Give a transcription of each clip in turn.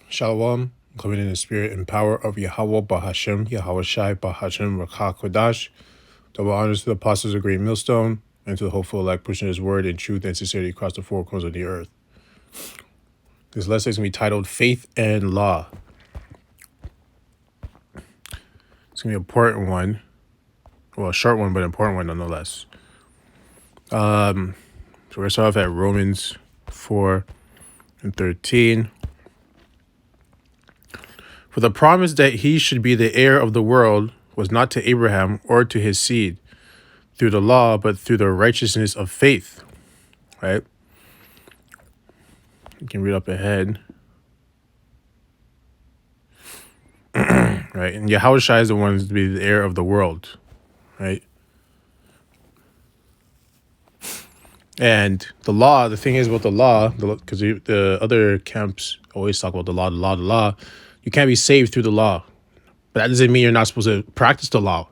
Shalom, coming in the spirit and power of Yahweh Bahashem, Yahweh Shai Bahashem, Rakha Kodash. Double honors to the apostles of Great Millstone, and to the hopeful elect pushing his word in truth and sincerity across the four corners of the earth. This lesson is going to be titled Faith and Law. It's going to be an important one. Well, a short one, but important one nonetheless. So we're going to start off at Romans 4:13. For the promise that he should be the heir of the world was not to Abraham or to his seed through the law, but through the righteousness of faith. Right? You can read up ahead. Right? And Yahushua is the one to be the heir of the world. Right? And the law, the thing is about the law, because the other camps always talk about the law. You can't be saved through the law. But that doesn't mean you're not supposed to practice the law.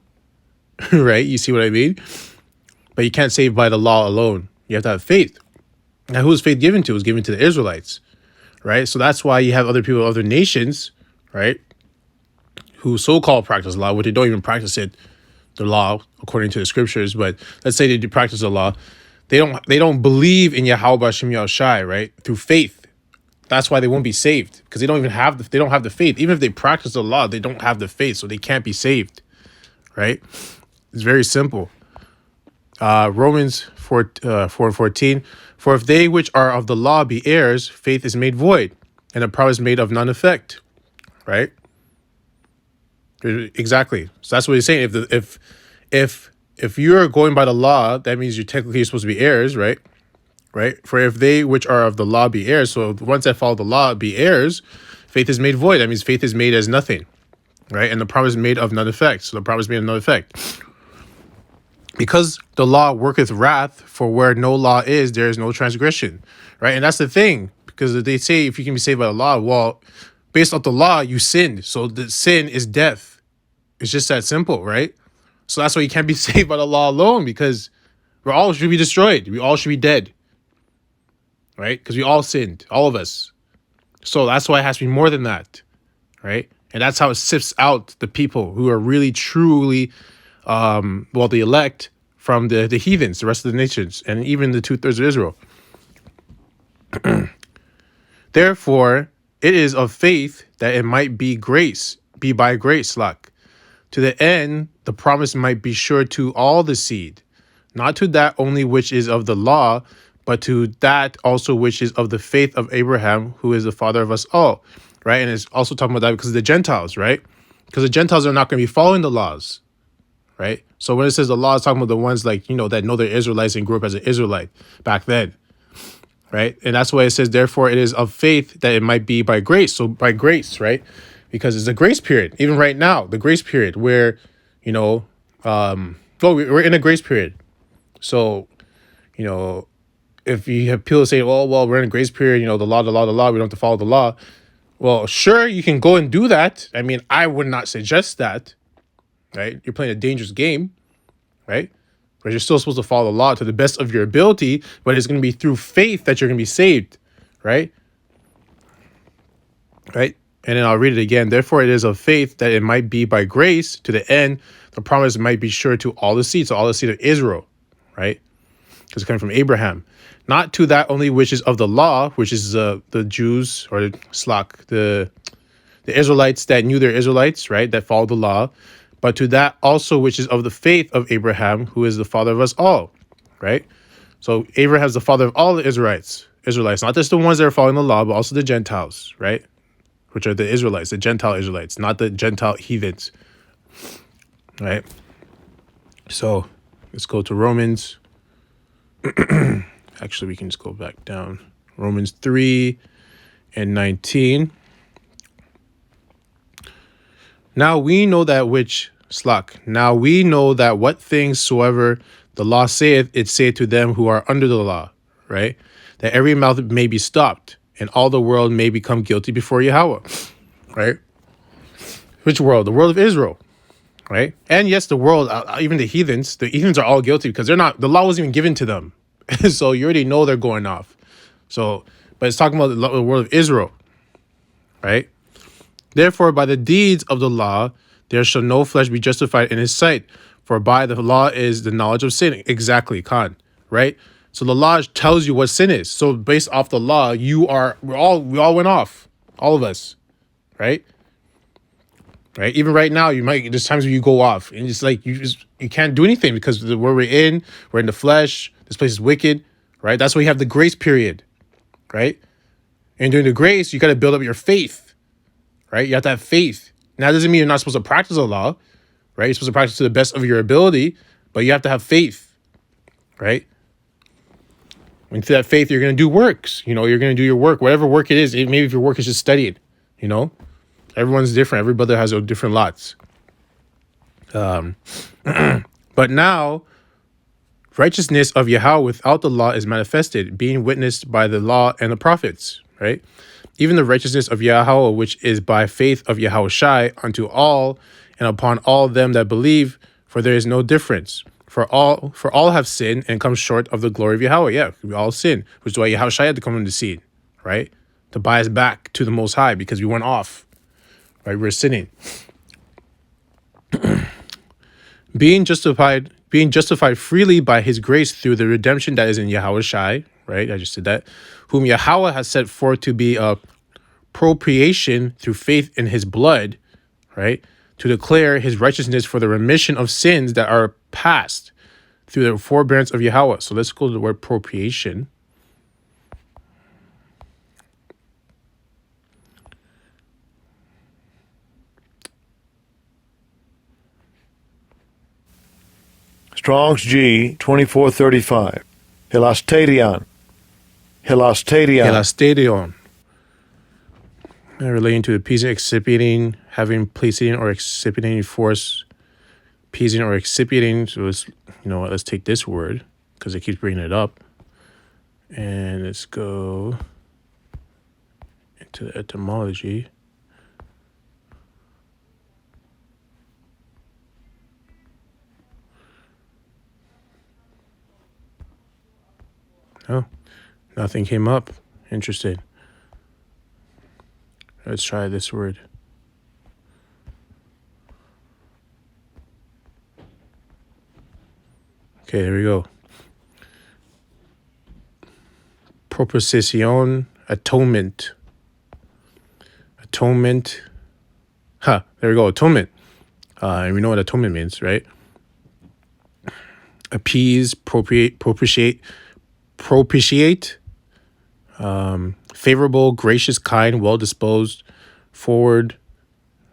Right? You see what I mean? But you can't save by the law alone. You have to have faith. Now, who is faith given to? It was given to the Israelites. Right? So that's why you have other people, other nations, right, who so-called practice law, but they don't even practice it, the law, according to the scriptures. But let's say they do practice the law. They don't believe in Yahweh Shem Yahushai, right? Through faith. That's why they won't be saved, because they don't have the faith. Even if they practice the law, they don't have the faith, so they can't be saved. Right? It's very simple. Romans 4:14. For if they which are of the law be heirs, faith is made void, and the promise made of none effect. Right? Exactly. So that's what he's saying. If you're going by the law, that means you're technically supposed to be heirs, right? Right? For if they which are of the law be heirs, so the ones that follow the law be heirs, faith is made void. That means faith is made as nothing, right? And the promise made of none effect. So the promise made of none effect. Because the law worketh wrath, for where no law is, there is no transgression, right? And that's the thing, because they say if you can be saved by the law, well, based off the law, you sinned. So the sin is death. It's just that simple, right? So that's why you can't be saved by the law alone, because we all should be destroyed. We all should be dead. Right? Because we all sinned, all of us. So that's why it has to be more than that, right? And that's how it sifts out the people who are really, truly, the elect from the heathens, the rest of the nations, and even the 2/3 of Israel. Therefore, it is of faith that it might be by grace, to the end the promise might be sure to all the seed, not to that only which is of the law, but to that also which is of the faith of Abraham, who is the father of us all, right? And it's also talking about that because of the Gentiles, right? Because the Gentiles are not going to be following the laws, right? So when it says the law, it's talking about the ones that know they're Israelites and grew up as an Israelite back then, right? And that's why it says, therefore, it is of faith that it might be by grace. So by grace, right? Because it's a grace period, even right now, the grace period where, we're in a grace period. So, if you have people say, well, we're in a grace period, the law, we don't have to follow the law. Well, sure, you can go and do that. I mean, I would not suggest that, right? You're playing a dangerous game, right? But you're still supposed to follow the law to the best of your ability, but it's going to be through faith that you're going to be saved, right? Right? And then I'll read it again. Therefore, it is of faith that it might be by grace to the end, the promise might be sure to all the seed, so all the seed of Israel, right? Because it's coming from Abraham. Not to that only which is of the law, which is the Jews or the Israelites that knew they're Israelites, right? That followed the law, but to that also which is of the faith of Abraham, who is the father of us all, right? So Abraham's the father of all the Israelites, not just the ones that are following the law, but also the Gentiles, right? Which are the Israelites, the Gentile Israelites, not the Gentile heathens, right? So let's go to Romans. Actually, we can just go back down. Romans 3:19. Now we know that what things soever the law saith, it saith to them who are under the law, right? That every mouth may be stopped, and all the world may become guilty before Yahweh, right? Which world? The world of Israel, right? And yes, the world, even the heathens are all guilty because the law wasn't even given to them. So you already know they're going off. So, but it's talking about the world of Israel, right? Therefore, by the deeds of the law, there shall no flesh be justified in his sight. For by the law is the knowledge of sin. Exactly, Khan, right? So the law tells you what sin is. So based off the law, we all went off. All of us, right? Right? Even right now, there's times where you go off and it's like you can't do anything because where we're in the flesh. This place is wicked, right? That's why you have the grace period, right? And during the grace, you got to build up your faith, right? You have to have faith. Now, that doesn't mean you're not supposed to practice the law, right? You're supposed to practice to the best of your ability, but you have to have faith, right? And through that faith, you're going to do works. You're going to do your work, whatever work it is. Maybe if your work is just studying, everyone's different. Every brother has different lots. But now, righteousness of Yahweh without the law is manifested, being witnessed by the law and the prophets, right? Even the righteousness of Yahweh, which is by faith of Yahweh Shai unto all and upon all them that believe, for there is no difference. For all have sinned and come short of the glory of Yahweh. Yeah, we all sin, which is why Yahweh Shai had to come in the scene, right? To buy us back to the Most High because we went off, right? We're sinning. Being justified freely by his grace through the redemption that is in Yahweh Shai, right? I just said that. Whom Yahweh has set forth to be a propitiation through faith in his blood, right? To declare his righteousness for the remission of sins that are past through the forbearance of Yahweh. So let's go to the word propitiation. Strong's G 2435. Hilastadion. Hilastadion. Relating to the appeasing, excipiating, having pleasing or excipiating force, appeasing or excipiating. So let's take this word because it keeps bringing it up. And let's go into the etymology. Oh, nothing came up. Interesting. Let's try this word. Okay, there we go. Proposition, atonement. Atonement. There we go, atonement. And we know what atonement means, right? Appease, propitiate, favorable, gracious, kind, well-disposed, forward,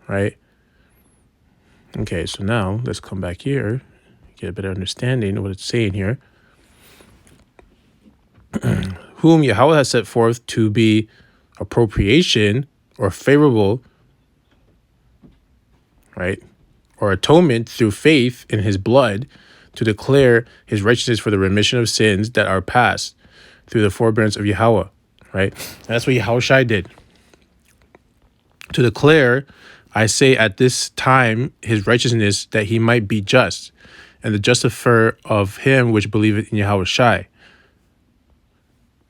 right? Okay, so now let's come back here, get a better understanding of what it's saying here. Whom Yahweh has set forth to be appropriation or favorable, right? Or atonement through faith in his blood to declare his righteousness for the remission of sins that are past through the forbearance of Yahweh, right? And that's what Yahweh Shai did. To declare, I say at this time, his righteousness that he might be just, and the justifier of him which believeth in Yahweh Shai.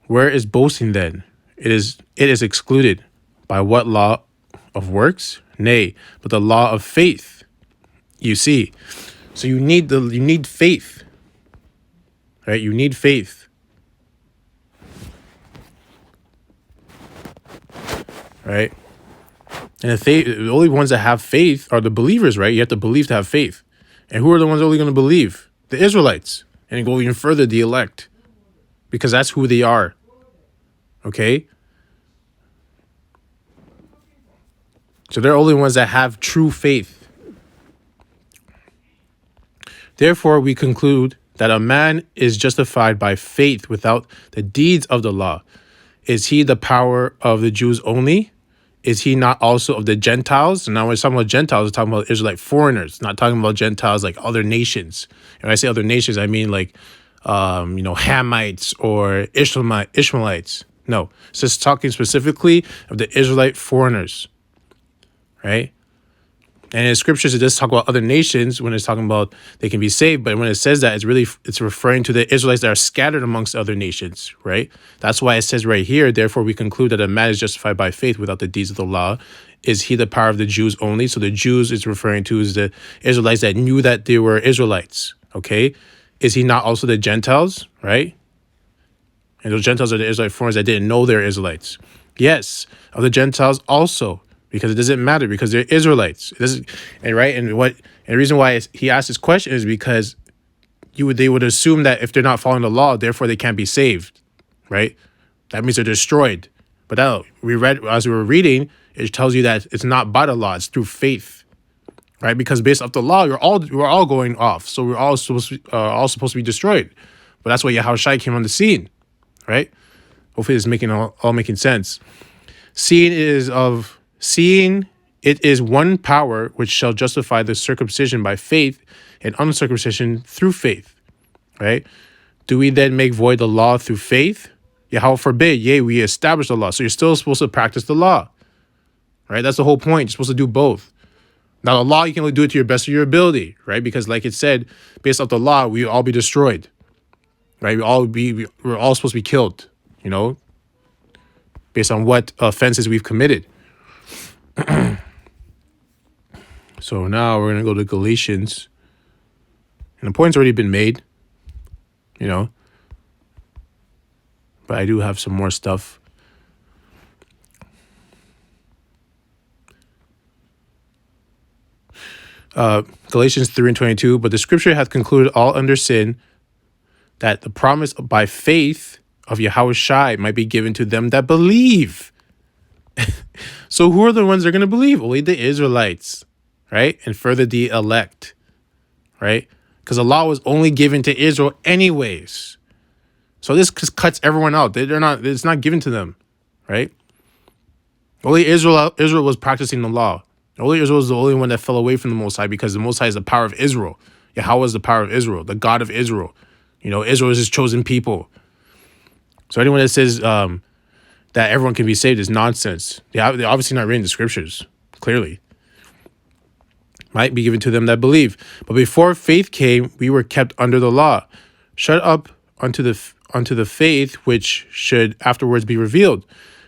Where is boasting then? It is excluded. By what law of works? Nay, but the law of faith. You see. So you need faith. Right? You need faith. Right? And the only ones that have faith are the believers, right? You have to believe to have faith. And who are the ones only going to believe? The Israelites. And go even further, the elect. Because that's who they are. Okay? So they're only ones that have true faith. Therefore, we conclude that a man is justified by faith without the deeds of the law. Is he the power of the Jews only? Is he not also of the Gentiles? And now when we're talking about Gentiles, we're talking about Israelite foreigners, not talking about Gentiles like other nations. And when I say other nations, I mean like, Hamites or Ishmaelites. No, it's just talking specifically of the Israelite foreigners, right? And in scriptures, it does talk about other nations when it's talking about they can be saved. But when it says that, it's referring to the Israelites that are scattered amongst other nations, right? That's why it says right here, therefore we conclude that a man is justified by faith without the deeds of the law. Is he the power of the Jews only? So the Jews is referring to is the Israelites that knew that they were Israelites, okay? Is he not also the Gentiles, right? And those Gentiles are the Israelite foreigners that didn't know they're Israelites. Yes, of the Gentiles also, because it doesn't matter because they're Israelites. It doesn't, and right, and the reason why he asked this question is because they would assume that if they're not following the law, therefore they can't be saved, right? That means they're destroyed. But that we read as we were reading, it tells you that it's not by the law; it's through faith, right? Because based off the law, we're all going off, so we're all supposed to be destroyed. But that's why Yahushua came on the scene, right? Hopefully, it's making all making sense. Seeing it is one power which shall justify the circumcision by faith and uncircumcision through faith, right? Do we then make void the law through faith? Yahweh forbid, yea, we establish the law. So you're still supposed to practice the law, right? That's the whole point. You're supposed to do both. Now, the law, you can only do it to your best of your ability, right? Because like it said, based off the law, we all be destroyed, right? We're all supposed to be killed, based on what offenses we've committed. So now we're going to go to Galatians. And the point's already been made, but I do have some more stuff. Galatians 3:22, but the scripture hath concluded all under sin, that the promise by faith of Yahushua might be given to them that believe. So who are the ones that are going to believe? Only the Israelites, right? And further the elect, right? Because the law was only given to Israel anyways. So this just cuts everyone out. It's not given to them, right? Only Israel was practicing the law. Only Israel was the only one that fell away from the Most High because the Most High is the power of Israel. Yahweh is the power of Israel, the God of Israel. Israel is his chosen people. So anyone that says that everyone can be saved is nonsense. They're obviously not reading the scriptures, clearly. Might be given to them that believe. But before faith came, we were kept under the law, shut up unto the faith which should afterwards be revealed.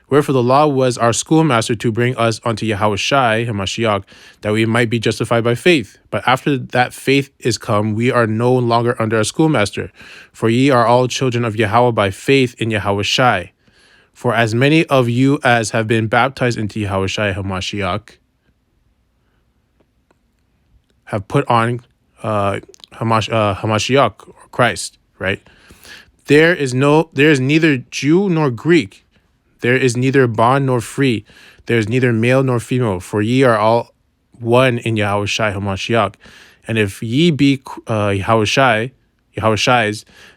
Wherefore the law was our schoolmaster to bring us unto Yahushua HaMashiach, that we might be justified by faith. But after that faith is come, we are no longer under a schoolmaster. For ye are all children of Yahweh by faith in Yahushua. For as many of you as have been baptized into Yahushua HaMashiach have put on Hamashiach, or Christ, right? There is neither Jew nor Greek. There is neither bond nor free. There is neither male nor female. For ye are all one in Yahushua HaMashiach. And if ye be Yahushua's,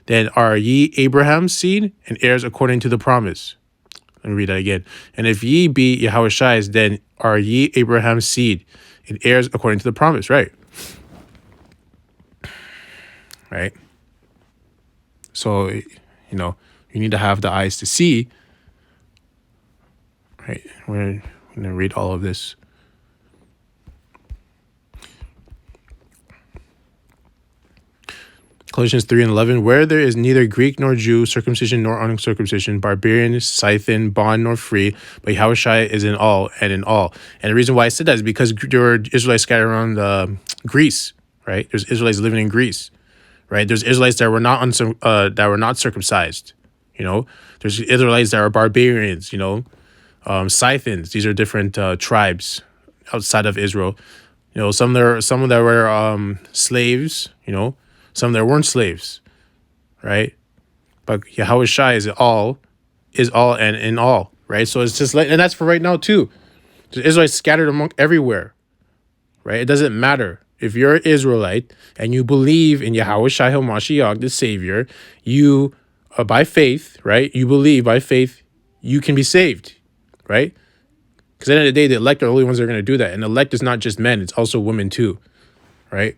then are ye Abraham's seed and heirs according to the promise. Let me read that again. And if ye be Yahushua's, then are ye Abraham's seed and heirs according to the promise. Right. Right. So, you need to have the eyes to see. Right. We're going to read all of this. Colossians 3:11, where there is neither Greek nor Jew, circumcision nor uncircumcision, barbarian, Scythian, bond nor free, but Yahushua is in all and in all. And the reason why I said that is because there were Israelites scattered around Greece, right? There's Israelites living in Greece, right? There's Israelites that were not circumcised, There's Israelites that are barbarians, Scythians. These are different tribes outside of Israel. Some that were slaves, some that weren't slaves, right? But Yahushua is all and in all, right? So it's just like, and that's for right now too. The Israelites scattered among everywhere, right? It doesn't matter. If you're an Israelite and you believe in Yahushua HaMashiach, the Savior, you, by faith, right? You believe by faith, you can be saved, right? Because at the end of the day, the elect are the only ones that are going to do that. And the elect is not just men, it's also women too, right?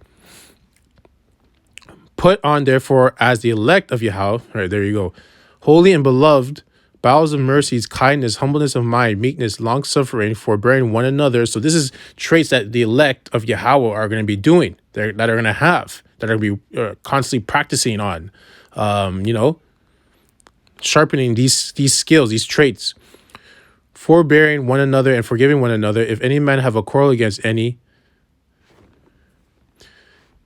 Put on, therefore, as the elect of Yahweh, right, there you go, holy and beloved, bowels of mercies, kindness, humbleness of mind, meekness, long suffering, forbearing one another. So this is traits that the elect of Yahweh are going to be doing, that are going to have, that are going to be constantly practicing on, sharpening these skills, these traits, forbearing one another and forgiving one another. If any man have a quarrel against any,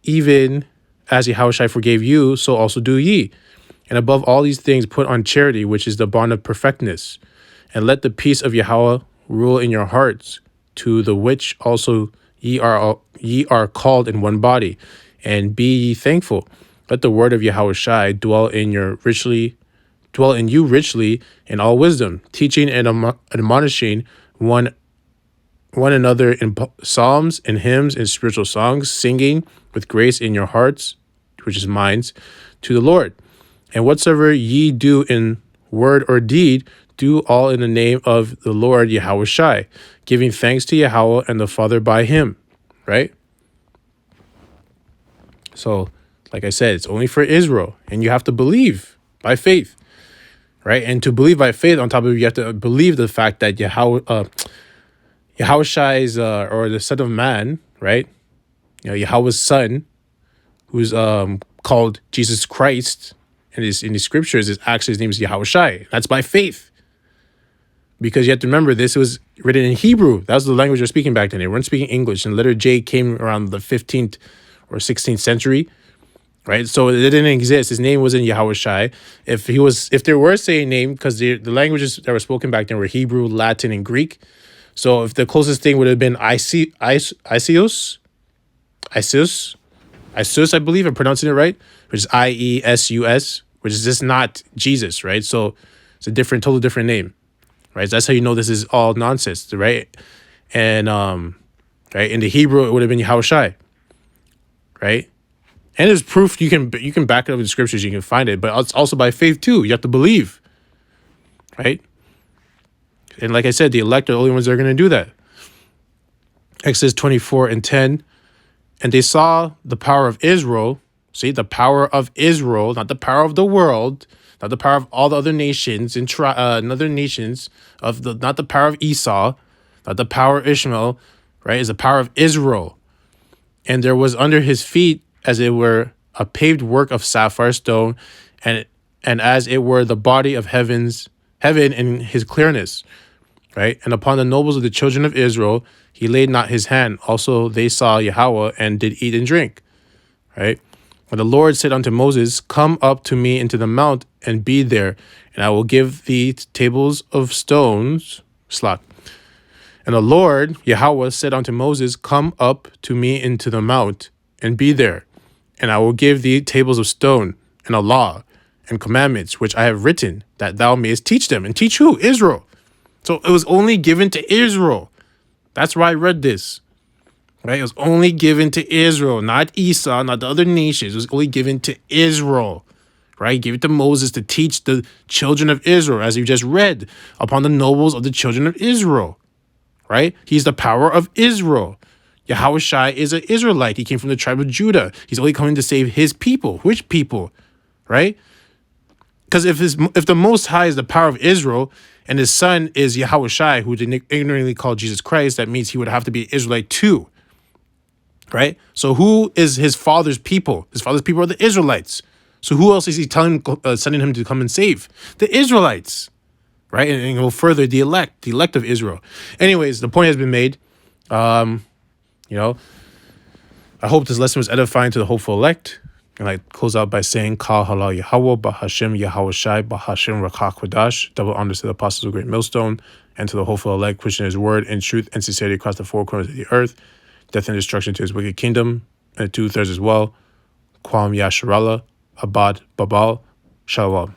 even as Yahushua forgave you, so also do ye. And above all these things, put on charity, which is the bond of perfectness. And let the peace of Yahweh rule in your hearts, to the which also ye are called in one body. And be ye thankful. Let the word of Yahushua dwell in you richly in all wisdom, teaching and admonishing one another in psalms and hymns and spiritual songs, singing with grace in your hearts, which is minds, to the Lord. And whatsoever ye do in word or deed, do all in the name of the Lord Yahushua, giving thanks to Yahweh and the Father by him. Right? So, like I said, it's only for Israel. And you have to believe by faith. Right? And to believe by faith, on top of it, you have to believe the fact that Yahushua is, or the Son of Man, right? Yahweh's Son, who's called Jesus Christ, in the scriptures, his name is Yahushua. That's by faith. Because you have to remember, this was written in Hebrew. That was the language they were speaking back then. They weren't speaking English. And letter J came around the 15th or 16th century, right? So it didn't exist. His name wasn't Yahushua. If there were saying name, because the languages that were spoken back then were Hebrew, Latin, and Greek. So if the closest thing would have been Iseus, I believe I'm pronouncing it right, which is Iesus, which is just not Jesus, right? So it's a totally different name, right? So that's how you know this is all nonsense, right? And right, in the Hebrew it would have been Yahushua, right? And there's proof you can back it up in the scriptures, you can find it, but it's also by faith too. You have to believe, right? And like I said, the elect are the only ones that are going to do that. Exodus 24:10. And they saw the power of Israel. See, the power of Israel, not the power of the world, not the power of all the other nations and other nations, not the power of Esau, not the power of Ishmael, right? Is the power of Israel. And there was under his feet, as it were, a paved work of sapphire stone, and as it were the body of heaven in his clearness, right? And upon the nobles of the children of Israel, he laid not his hand. Also they saw Yahweh and did eat and drink, right? And the Lord said unto Moses, come up to me into the mount and be there, and I will give thee tables of stones. And the Lord, Yahweh, said unto Moses, come up to me into the mount and be there, and I will give thee tables of stone and a law and commandments, which I have written, that thou mayest teach them. And teach who? Israel. So it was only given to Israel. That's why I read this. Right? It was only given to Israel, not Esau, not the other nations. It was only given to Israel. Right? He gave it to Moses to teach the children of Israel, as you just read, upon the nobles of the children of Israel. Right? He's the power of Israel. Yahushua is an Israelite. He came from the tribe of Judah. He's only coming to save his people. Which people? Right? Because if the Most High is the power of Israel, and his son is Yahushua, who they ignorantly called Jesus Christ, that means he would have to be Israelite too. Right? So who is his father's people? His father's people are the Israelites. So who else is he sending him to come and save? The Israelites. Right? And go further, the elect of Israel. Anyways, the point has been made. I hope this lesson was edifying to the hopeful elect. And I close out by saying, Kal Halal Yahweh, Bahashem Yahushai, Bahashem Rakah Kodash, double honors to the apostles of Great Millstone, and to the hopeful elect, pushing his word in truth and sincerity across the four corners of the earth, death and destruction to his wicked kingdom, and 2/3 as well. Kwam Yasharallah, Abad Babal, Shalom.